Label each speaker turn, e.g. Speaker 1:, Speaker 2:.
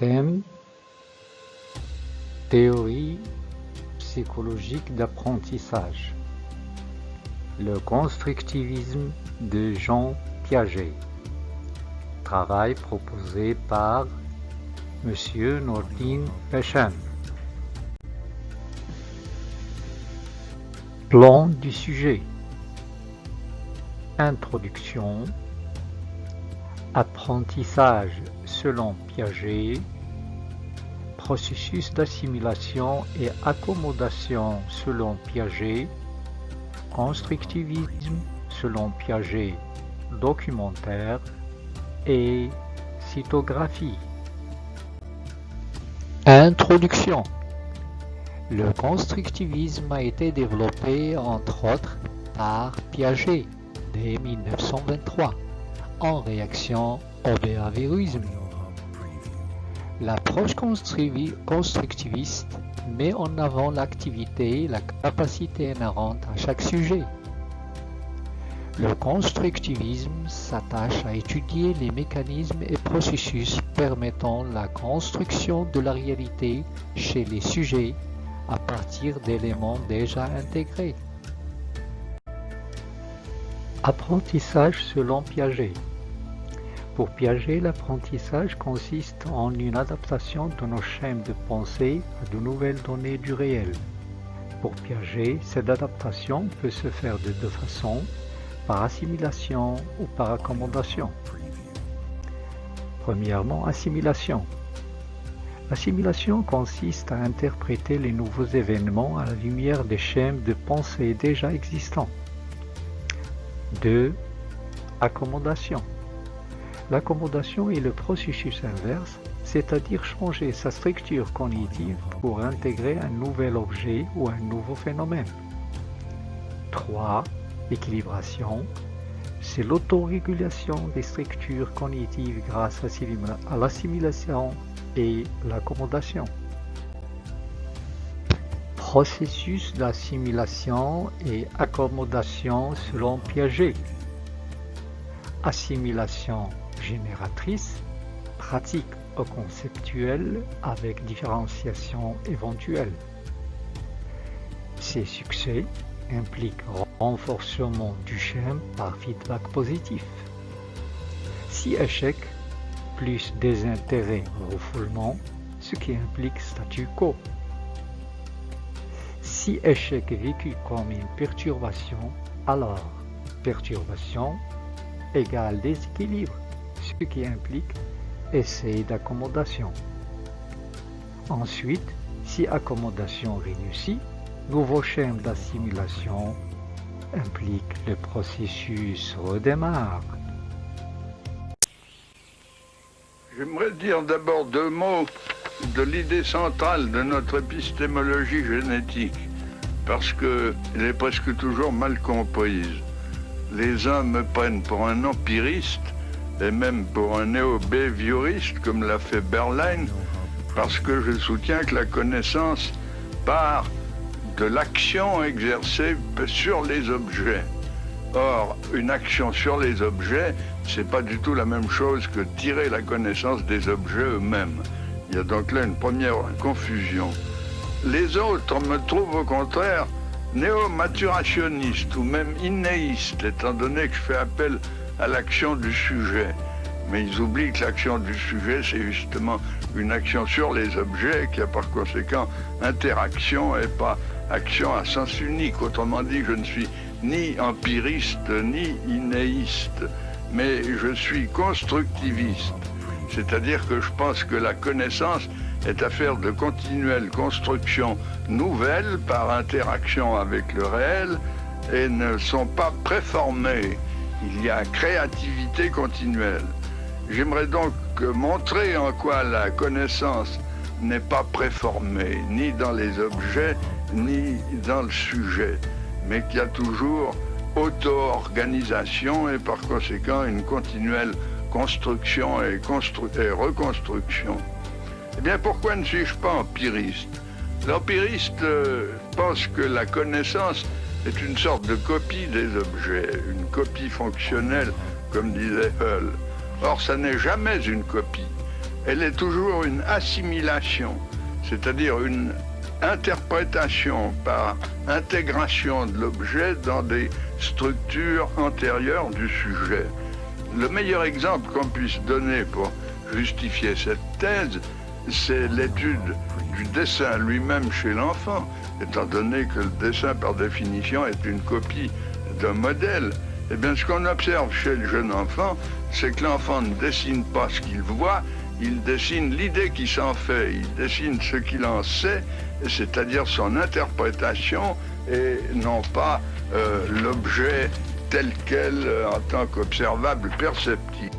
Speaker 1: Thème: théorie psychologique d'apprentissage. Le constructivisme de Jean Piaget. Travail proposé par Monsieur Nordin Peshen. Plan du sujet. Introduction. Apprentissage selon Piaget. Processus d'assimilation et accommodation selon Piaget. Constructivisme selon Piaget. Documentaire et cytographie. Introduction. Le constructivisme a été développé entre autres par Piaget dès 1923 en réaction au behaviorisme. L'approche constructiviste met en avant l'activité et la capacité inhérente à chaque sujet. Le constructivisme s'attache à étudier les mécanismes et processus permettant la construction de la réalité chez les sujets à partir d'éléments déjà intégrés. Apprentissage selon Piaget. Pour Piaget, l'apprentissage consiste en une adaptation de nos schèmes de pensée à de nouvelles données du réel. Pour Piaget, cette adaptation peut se faire de deux façons, par assimilation ou par accommodation. Premièrement, assimilation. L'assimilation consiste à interpréter les nouveaux événements à la lumière des schèmes de pensée déjà existants. 2. Accommodation. L'accommodation est le processus inverse, c'est-à-dire changer sa structure cognitive pour intégrer un nouvel objet ou un nouveau phénomène. 3. Équilibration. C'est l'autorégulation des structures cognitives grâce à l'assimilation et l'accommodation. Processus d'assimilation et accommodation selon Piaget. Assimilation génératrice, pratique au conceptuel avec différenciation éventuelle. Ces succès impliquent renforcement du schème par feedback positif. Si échec, plus désintérêt, refoulement, ce qui implique statu quo. Si échec est vécu comme une perturbation, alors perturbation égale déséquilibre, ce qui implique essai d'accommodation. Ensuite, si accommodation réussit, nouveau schème d'assimilation implique le processus redémarre.
Speaker 2: J'aimerais dire d'abord deux mots de l'idée centrale de notre épistémologie génétique, parce qu'elle est presque toujours mal comprise. Les uns me prennent pour un empiriste, et même pour un néo-behavioriste, comme l'a fait Berlin, parce que je soutiens que la connaissance part de l'action exercée sur les objets. Or, une action sur les objets, c'est pas du tout la même chose que tirer la connaissance des objets eux-mêmes. Il y a donc là une première confusion. Les autres me trouvent au contraire néo-maturationniste ou même innéiste, étant donné que je fais appel à l'action du sujet. Mais ils oublient que l'action du sujet, c'est justement une action sur les objets, qui a par conséquent interaction et pas action à sens unique. Autrement dit, je ne suis ni empiriste ni innéiste, mais je suis constructiviste. C'est-à-dire que je pense que la connaissance est affaire de continuelle construction nouvelle par interaction avec le réel et ne sont pas préformées. Il y a créativité continuelle. J'aimerais donc montrer en quoi la connaissance n'est pas préformée, ni dans les objets, ni dans le sujet, mais qu'il y a toujours auto-organisation et par conséquent une continuelle construction et reconstruction. Eh bien, pourquoi ne suis-je pas empiriste? L'empiriste pense que la connaissance est une sorte de copie des objets, une copie fonctionnelle, comme disait Hull. Or, ça n'est jamais une copie. elle est toujours une assimilation, c'est-à-dire une interprétation par intégration de l'objet dans des structures antérieures du sujet. Le meilleur exemple qu'on puisse donner pour justifier cette thèse, c'est l'étude du dessin lui-même chez l'enfant, étant donné que le dessin par définition est une copie d'un modèle. Eh bien, ce qu'on observe chez le jeune enfant, c'est que l'enfant ne dessine pas ce qu'il voit, il dessine l'idée qu'il s'en fait, il dessine ce qu'il en sait, c'est-à-dire son interprétation, et non pas l'objet tel quel en tant qu'observable perceptible.